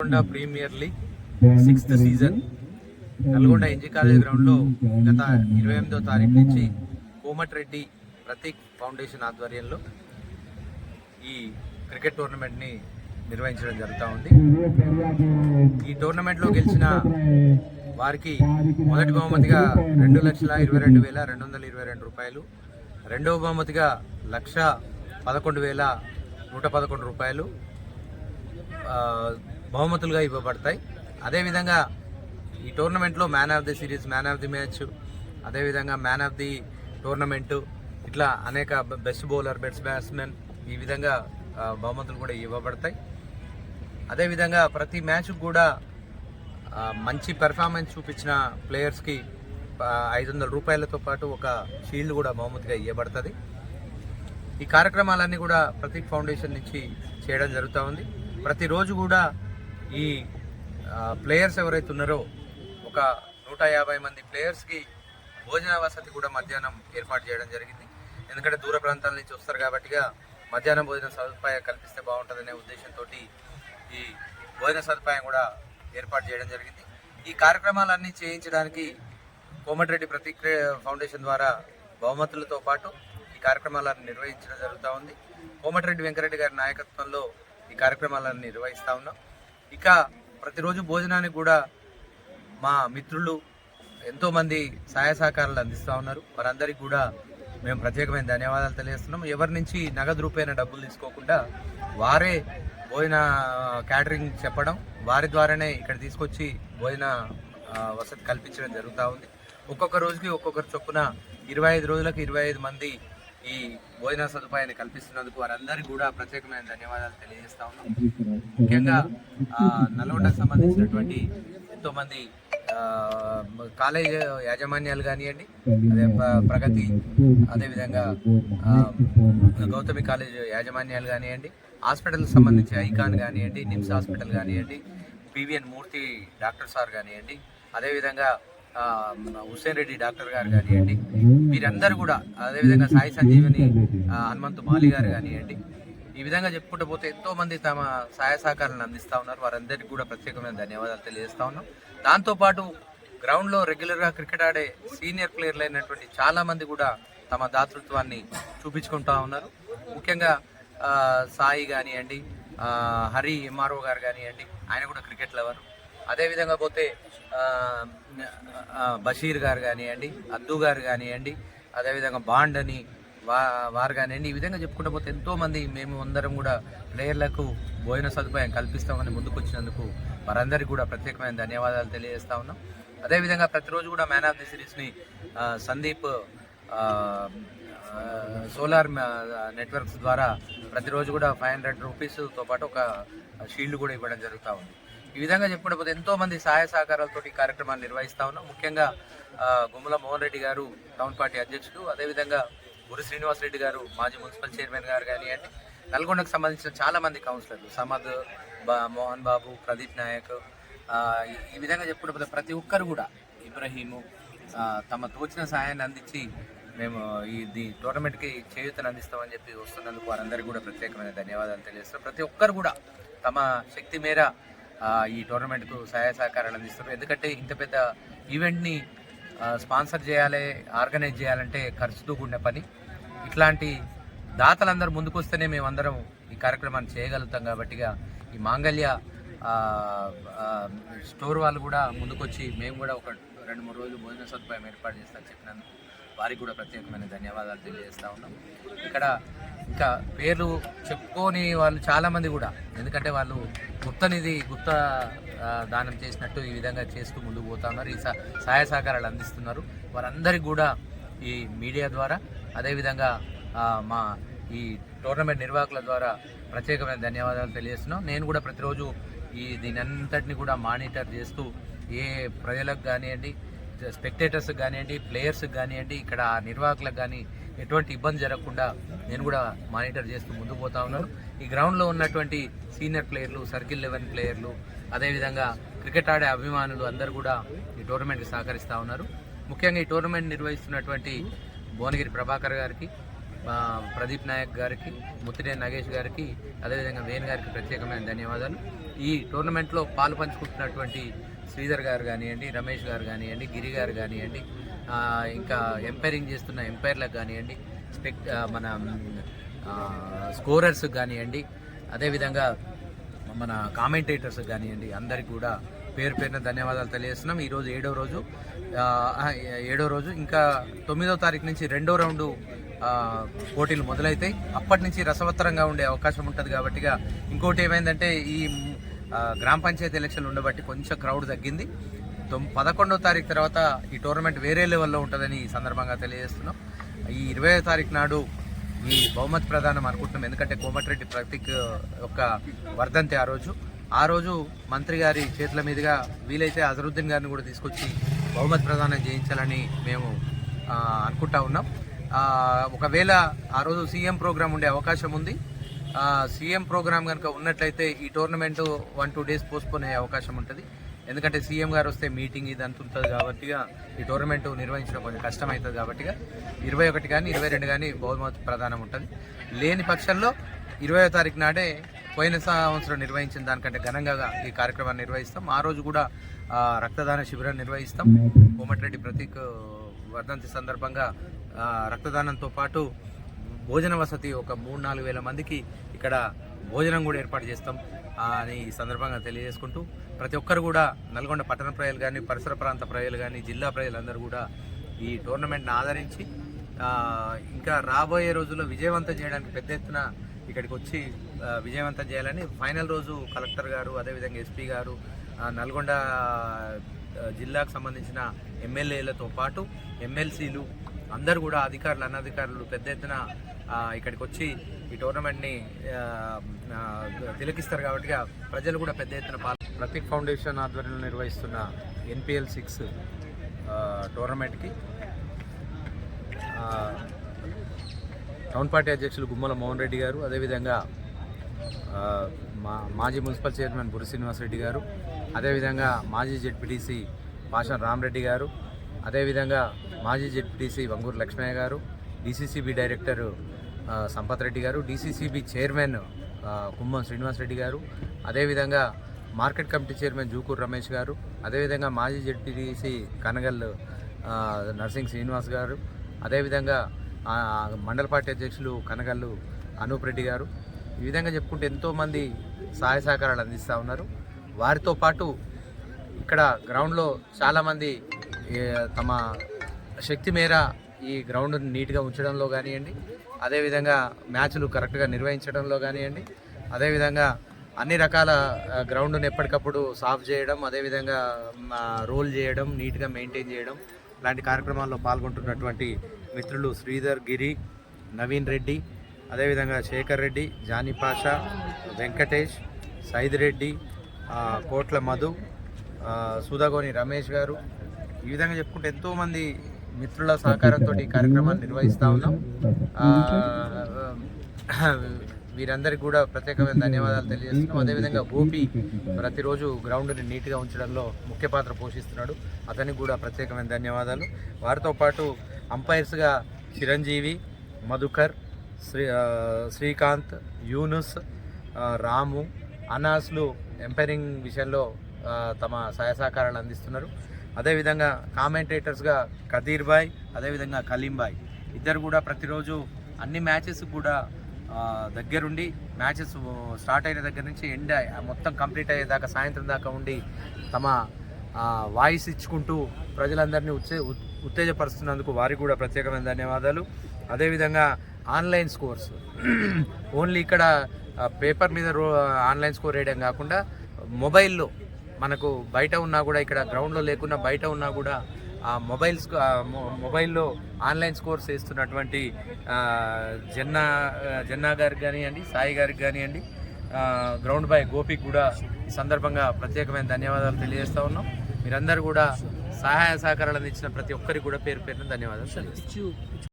Nalgonda premier league 6th season Nalgonda NG college గ్రౌండ్లో గత 28వ తారీఖు నుంచి కోమటిరెడ్డి ప్రతీక్ ఫౌండేషన్ ఆధ్వర్యంలో ఈ క్రికెట్ టోర్నమెంట్ని నిర్వహించడం జరుగుతూ ఉంది. ఈ టోర్నమెంట్లో గెలిచిన వారికి మొదటి బహుమతిగా 2,22,222 రూపాయలు, రెండవ బహుమతిగా 1,11,111 రూపాయలు బహుమతులుగా ఇవ్వబడతాయి. అదేవిధంగా ఈ టోర్నమెంట్లో man of the series, man of the match, అదేవిధంగా మ్యాన్ ఆఫ్ ది టోర్నమెంటు, ఇట్లా అనేక బెస్ట్ బౌలర్, బెస్ట్ బ్యాట్స్మెన్, ఈ విధంగా బహుమతులు కూడా ఇవ్వబడతాయి. అదేవిధంగా ప్రతి మ్యాచ్ కూడా మంచి పెర్ఫార్మెన్స్ చూపించిన ప్లేయర్స్కి 500 రూపాయలతో పాటు ఒక షీల్డ్ కూడా బహుమతిగా ఇవ్వబడుతుంది. ఈ కార్యక్రమాలన్నీ కూడా ప్రతీక్ ఫౌండేషన్ నుంచి చేయడం జరుగుతూ ఉంది. ప్రతిరోజు కూడా ఈ ప్లేయర్స్ ఎవరైతే ఉన్నారో ఒక 150 మంది ప్లేయర్స్కి భోజన వసతి కూడా మధ్యాహ్నం ఏర్పాటు చేయడం జరిగింది. ఎందుకంటే దూర ప్రాంతాల నుంచి వస్తారు కాబట్టిగా మధ్యాహ్నం భోజన సదుపాయం కల్పిస్తే బాగుంటుందనే ఉద్దేశంతో ఈ భోజన సదుపాయం కూడా ఏర్పాటు చేయడం జరిగింది. ఈ కార్యక్రమాలన్నీ చేయించడానికి కోమటిరెడ్డి ప్రతీక్ ఫౌండేషన్ ద్వారా బహుమతులతో పాటు ఈ కార్యక్రమాలను నిర్వహించడం జరుగుతూ ఉంది. కోమటిరెడ్డి వెంకరెడ్డి గారి నాయకత్వంలో ఈ కార్యక్రమాలను నిర్వహిస్తూ ఉన్నాం. ఇక ప్రతిరోజు భోజనానికి కూడా మా మిత్రులు ఎంతోమంది సహాయ సహకారాలు అందిస్తూ ఉన్నారు. వారందరికీ కూడా మేము ప్రత్యేకమైన ధన్యవాదాలు తెలియజేస్తున్నాం. ఎవరి నుంచి నగదు రూపాయన డబ్బులు తీసుకోకుండా వారే భోజన క్యాటరింగ్ చెప్పడం, వారి ద్వారానే ఇక్కడ తీసుకొచ్చి భోజన వసతి కల్పించడం జరుగుతూ ఉంది. ఒక్కొక్క రోజుకి ఒక్కొక్కరు చొప్పున 25 రోజులకు 25 మంది ఈ భోజన సదుపాయాన్ని కల్పిస్తున్నందుకు వారందరికీ కూడా ప్రత్యేకమైన ధన్యవాదాలు తెలియజేస్తా ఉన్నాం. ముఖ్యంగా నల్గొండకు సంబంధించినటువంటి ఎంతోమంది కాలేజ్ యాజమాన్యాలు కానివ్వండి, అదే ప్రగతి, అదేవిధంగా గౌతమి కాలేజ్ యాజమాన్యాలు కానివ్వండి, హాస్పిటల్కి సంబంధించి ఐకాన్ కానివ్వండి, నిమ్స్ హాస్పిటల్ కానివ్వండి, పివిఎన్ మూర్తి డాక్టర్ సార్ కానివ్వండి, అదేవిధంగా హుస్సేన్ రెడ్డి డాక్టర్ గారు కానివ్వండి, వీరందరూ కూడా, అదేవిధంగా సాయి సంజీవని హనుమంతు మాలి గారు కానివ్వండి, ఈ విధంగా చెప్పుకుంటూ పోతే ఎంతోమంది తమ సహాయ సహకారాలను అందిస్తూ ఉన్నారు. వారందరికీ కూడా ప్రత్యేకమైన ధన్యవాదాలు తెలియజేస్తా ఉన్నాం. దాంతోపాటు గ్రౌండ్లో రెగ్యులర్గా క్రికెట్ ఆడే సీనియర్ ప్లేయర్లు అయినటువంటి చాలామంది కూడా తమ దాతృత్వాన్ని చూపించుకుంటూ ఉన్నారు. ముఖ్యంగా సాయి కానివ్వండి, హరి ఎంఆర్ఓ గారు కానివ్వండి, ఆయన కూడా క్రికెట్ లవర్. అదేవిధంగా పోతే బషీర్ గారు కానివ్వండి, అద్దు గారు కానివ్వండి, అదేవిధంగా బాండ్ అని వారు కానివ్వండి, ఈ విధంగా చెప్పుకుంటూ పోతే ఎంతోమంది మేము అందరం కూడా ప్లేయర్లకు భోజన సదుపాయం కల్పిస్తామని ముందుకు వచ్చినందుకు వారందరికీ కూడా ప్రత్యేకమైన ధన్యవాదాలు తెలియజేస్తా ఉన్నాం. అదేవిధంగా ప్రతిరోజు కూడా మ్యాన్ ఆఫ్ ది సిరీస్ని సందీప్ సోలార్ నెట్వర్క్స్ ద్వారా ప్రతిరోజు కూడా 500 రూపీస్తో పాటు ఒక షీల్డ్ కూడా ఇవ్వడం జరుగుతూ ఉంది. ఈ విధంగా చెప్పుకుంటే ఎంతోమంది సహాయ సహకారాలతో ఈ కార్యక్రమాన్ని నిర్వహిస్తూ ఉన్నాం. ముఖ్యంగా గుమ్మల మోహన్ రెడ్డి గారు టౌన్ పార్టీ అధ్యక్షుడు, అదేవిధంగా గురు శ్రీనివాస్ రెడ్డి గారు మాజీ మున్సిపల్ చైర్మన్ గారు కానివ్వండి, నల్గొండకు సంబంధించిన చాలామంది కౌన్సిలర్లు, సమద్, మోహన్ బాబు, ప్రదీప్ నాయక్, ఈ విధంగా చెప్పుకుంటే ప్రతి ఒక్కరు కూడా, ఇబ్రహీము, తమ తోచిన సహాయాన్ని అందించి మేము ఈ టోర్నమెంట్కి చేయూతను అందిస్తామని చెప్పి వస్తున్నందుకు వారందరికీ కూడా ప్రత్యేకమైన ధన్యవాదాలు తెలియజేస్తాం. ప్రతి ఒక్కరు కూడా తమ శక్తి మేర ఈ టోర్నమెంట్కు సహాయ సహకారాలు అందిస్తారు. ఎందుకంటే ఇంత పెద్ద ఈవెంట్ని స్పాన్సర్ చేయాలి, ఆర్గనైజ్ చేయాలంటే ఖర్చుతో కూడిన పని. ఇట్లాంటి దాతలందరూ ముందుకు వస్తేనే మేమందరం ఈ కార్యక్రమాన్ని చేయగలుగుతాం. కాబట్టిగా ఈ మాంగళ్య స్టోర్ వాళ్ళు కూడా ముందుకొచ్చి మేము కూడా ఒక 2-3 రోజులు భోజన సదుపాయం ఏర్పాటు చేస్తామని చెప్పినందుకు వారికి కూడా ప్రత్యేకమైన ధన్యవాదాలు తెలియజేస్తూ ఉన్నాం. ఇక్కడ ఇంకా పేర్లు చెప్పుకోని వాళ్ళు చాలామంది కూడా, ఎందుకంటే వాళ్ళు గుప్త దానం చేసినట్టు ఈ విధంగా చేస్తూ ముందుకు పోతా ఉన్నారు. ఈ సహాయ సహకారాలు అందిస్తున్నారు. వారందరికీ కూడా ఈ మీడియా ద్వారా, అదేవిధంగా మా ఈ టోర్నమెంట్ నిర్వాహకుల ద్వారా ప్రత్యేకమైన ధన్యవాదాలు తెలియజేస్తున్నాం. నేను కూడా ప్రతిరోజు దీని అంతటిని కూడా మానిటర్ చేస్తూ ఏ ప్రజలకు కానివ్వండి, స్పెక్టేటర్స్కి కానివ్వండి, ప్లేయర్స్కి కానివ్వండి, ఇక్కడ నిర్వాహకులకు కానీ ఎటువంటి ఇబ్బంది జరగకుండా నేను కూడా మానిటర్ చేస్తూ ముందుకు పోతా ఉన్నాను. ఈ గ్రౌండ్లో ఉన్నటువంటి సీనియర్ ప్లేయర్లు, సర్కిల్ 11 ప్లేయర్లు, అదేవిధంగా క్రికెట్ ఆడే అభిమానులు అందరూ కూడా ఈ టోర్నమెంట్కి సహకరిస్తూ ఉన్నారు. ముఖ్యంగా ఈ టోర్నమెంట్ నిర్వహిస్తున్నటువంటి భువనగిరి ప్రభాకర్ గారికి, ప్రదీప్ నాయక్ గారికి, ముత్తినేని నాగేష్ గారికి, అదేవిధంగా వేణు గారికి ప్రత్యేకమైన ధన్యవాదాలు. ఈ టోర్నమెంట్లో పాలు పంచుకుంటున్నటువంటి శ్రీధర్ గారు కానివ్వండి, రమేష్ గారు కానివ్వండి, గిరి గారు కానివ్వండి, ఇంకా ఎంపైరింగ్ చేస్తున్న ఎంపైర్లకు కానివ్వండి, మన స్కోరర్స్ కానివ్వండి, అదేవిధంగా మన కామెంటేటర్స్ కానివ్వండి, అందరికీ కూడా పేరు పేరున ధన్యవాదాలు తెలియజేస్తున్నాం. ఈరోజు ఏడో రోజు ఇంకా 9వ తారీఖు నుంచి 2వ రౌండు పోటీలు మొదలవుతాయి. అప్పటి నుంచి రసవత్తరంగా ఉండే అవకాశం ఉంటుంది. కాబట్టి ఇంకోటి ఏమైందంటే ఈ గ్రామ పంచాయతీ ఎలక్షన్లు ఉండబట్టి కొంచెం క్రౌడ్ తగ్గింది. 11వ తారీఖు తర్వాత ఈ టోర్నమెంట్ వేరే లెవెల్లో ఉంటుందని ఈ సందర్భంగా తెలియజేస్తున్నాం. ఈ 20వ తారీఖు నాడు ఈ బహుమతి ప్రదానం అనుకుంటున్నాం. ఎందుకంటే కోమటిరెడ్డి ప్రతీక్ యొక్క వర్ధంతి ఆ రోజు మంత్రి గారి చేతుల మీదుగా వీలైతే అజరుద్దీన్ గారిని కూడా తీసుకొచ్చి బహుమతి ప్రదానం చేయించాలని మేము అనుకుంటా ఉన్నాం. ఒకవేళ ఆ రోజు సీఎం ప్రోగ్రాం ఉండే అవకాశం ఉంది. సీఎం ప్రోగ్రాం కనుక ఉన్నట్లయితే ఈ టోర్నమెంటు 1-2 డేస్ పోస్ట్పోన్ అయ్యే అవకాశం ఉంటుంది. ఎందుకంటే సీఎం గారు వస్తే మీటింగ్ ఇదంతా ఉంటుంది కాబట్టి ఈ టోర్నమెంటు నిర్వహించడం కొంచెం కష్టమవుతుంది. కాబట్టి 21 కానీ 22 కానీ బహుమతి ప్రదానం ఉంటుంది. లేని పక్షంలో 20వ తారీఖు నాడే పోయిన సంవత్సరం నిర్వహించిన దానికంటే ఘనంగా ఈ కార్యక్రమాన్ని నిర్వహిస్తాం. ఆ రోజు కూడా రక్తదాన శిబిరం నిర్వహిస్తాం. కోమటిరెడ్డి ప్రతీక్ వర్ధంతి సందర్భంగా రక్తదానంతో పాటు భోజన వసతి ఒక 3-4 వేల మందికి ఇక్కడ భోజనం కూడా ఏర్పాటు చేస్తాం అని ఈ సందర్భంగా తెలియజేసుకుంటూ ప్రతి ఒక్కరు కూడా నల్గొండ పట్టణ ప్రజలు కానీ, పరిసర ప్రాంత ప్రజలు కానీ, జిల్లా ప్రజలందరూ కూడా ఈ టోర్నమెంట్ని ఆదరించి ఇంకా రాబోయే రోజుల్లో విజయవంతం చేయడానికి పెద్ద ఎత్తున ఇక్కడికి వచ్చి విజయవంతం చేయాలని ఫైనల్ రోజు కలెక్టర్ గారు, అదేవిధంగా ఎస్పీ గారు, నల్గొండ జిల్లాకు సంబంధించిన ఎమ్మెల్యేలతో పాటు ఎమ్మెల్సీలు అందరూ కూడా అధికారులు, అనధికారులు పెద్ద ఎత్తున ఇక్కడికి వచ్చి ఈ టోర్నమెంట్ని తిలకిస్తారు. కాబట్టి ప్రజలు కూడా పెద్ద ఎత్తున ప్రతీక్ ఫౌండేషన్ ఆధ్వర్యంలో నిర్వహిస్తున్న NPL 6 టోర్నమెంట్కి టౌన్ పార్టీ అధ్యక్షులు గుమ్మల మోహన్ రెడ్డి గారు, అదేవిధంగా మాజీ మున్సిపల్ చైర్మన్ బుర్రి శ్రీనివాసరెడ్డి గారు, అదేవిధంగా మాజీ జెడ్పీటీసీ పాషం రామరెడ్డి గారు, అదేవిధంగా మాజీ జెడ్పీటీసీ వంగూరు లక్ష్మయ్య గారు, DCCB డైరెక్టర్ సంపత్ రెడ్డి గారు, DCCB చైర్మన్ కుమ్మం శ్రీనివాసరెడ్డి గారు, అదేవిధంగా మార్కెట్ కమిటీ చైర్మన్ జూకూరు రమేష్ గారు, అదేవిధంగా మాజీ జెడ్పీటీసీ కనగల్ నర్సింగ్ శ్రీనివాస్ గారు, అదేవిధంగా మండల పార్టీ అధ్యక్షులు కనగల్లు అనూప్ రెడ్డి గారు. ఈ విధంగా చెప్పుకుంటే ఎంతోమంది సహాయ సహకారాలు అందిస్తూ ఉన్నారు. వారితో పాటు ఇక్కడ గ్రౌండ్లో చాలామంది తమ శక్తి మేర ఈ గ్రౌండ్ నీట్గా ఉంచడంలో కానివ్వండి, అదేవిధంగా మ్యాచ్లు కరెక్ట్గా నిర్వహించడంలో కానివ్వండి, అదేవిధంగా అన్ని రకాల గ్రౌండ్ను ఎప్పటికప్పుడు సాఫ్ చేయడం, అదేవిధంగా రోల్ చేయడం, నీట్గా మెయింటైన్ చేయడం లాంటి కార్యక్రమాల్లో పాల్గొంటున్నటువంటి మిత్రులు శ్రీధర్, గిరి, నవీన్ రెడ్డి, అదేవిధంగా శేఖర్ రెడ్డి, జానీ పాషా, వెంకటేష్, సైద్ రెడ్డి, కోట్ల మధు, సుధాగోని రమేష్ గారు, ఈ విధంగా చెప్పుకుంటే ఎంతోమంది మిత్రుల సహకారంతో ఈ కార్యక్రమాన్ని నిర్వహిస్తూ ఉన్నాం. వీరందరికీ కూడా ప్రత్యేకమైన ధన్యవాదాలు తెలియజేస్తున్నాం. అదేవిధంగా గోపి ప్రతిరోజు గ్రౌండ్ని నీట్గా ఉంచడంలో ముఖ్య పాత్ర పోషిస్తున్నాడు. అతనికి కూడా ప్రత్యేకమైన ధన్యవాదాలు. వారితో పాటు అంపైర్స్గా చిరంజీవి, మధుకర్, శ్రీకాంత్, యూనుస్, రాము, అనాస్లు ఎంపైరింగ్ విషయంలో తమ సహాయ సహకారాలు అందిస్తున్నారు. అదేవిధంగా కామెంటేటర్స్గా కదీర్ బాయ్, అదేవిధంగా కలీం బాయ్ ఇద్దరు కూడా ప్రతిరోజు అన్ని మ్యాచెస్ కూడా దగ్గరుండి మ్యాచెస్ స్టార్ట్ అయిన దగ్గర నుంచి ఎండ్ మొత్తం కంప్లీట్ అయ్యేదాకా సాయంత్రం దాకా ఉండి తమ వాయిస్ ఇచ్చుకుంటూ ప్రజలందరినీ ఉత్తేజపరుస్తున్నందుకు వారికి కూడా ప్రత్యేకమైన ధన్యవాదాలు. అదేవిధంగా ఆన్లైన్ స్కోర్స్ ఓన్లీ ఇక్కడ పేపర్ మీద ఆన్లైన్ స్కోర్ వేయడం కాకుండా మొబైల్లో మనకు బయట ఉన్నా కూడా, ఇక్కడ గ్రౌండ్లో లేకున్నా బయట ఉన్నా కూడా మొబైల్లో ఆన్లైన్ స్కోర్స్ వేస్తున్నటువంటి జన్నా గారికి కానివ్వండి, సాయి గారికి కానివ్వండి, గ్రౌండ్ బై గోపికి కూడా ఈ సందర్భంగా ప్రత్యేకమైన ధన్యవాదాలు తెలియజేస్తూ ఉన్నాం. మీరందరూ కూడా సహాయ సహకారాలు అందించిన ప్రతి ఒక్కరికి కూడా పేరు పేరున ధన్యవాదాలు.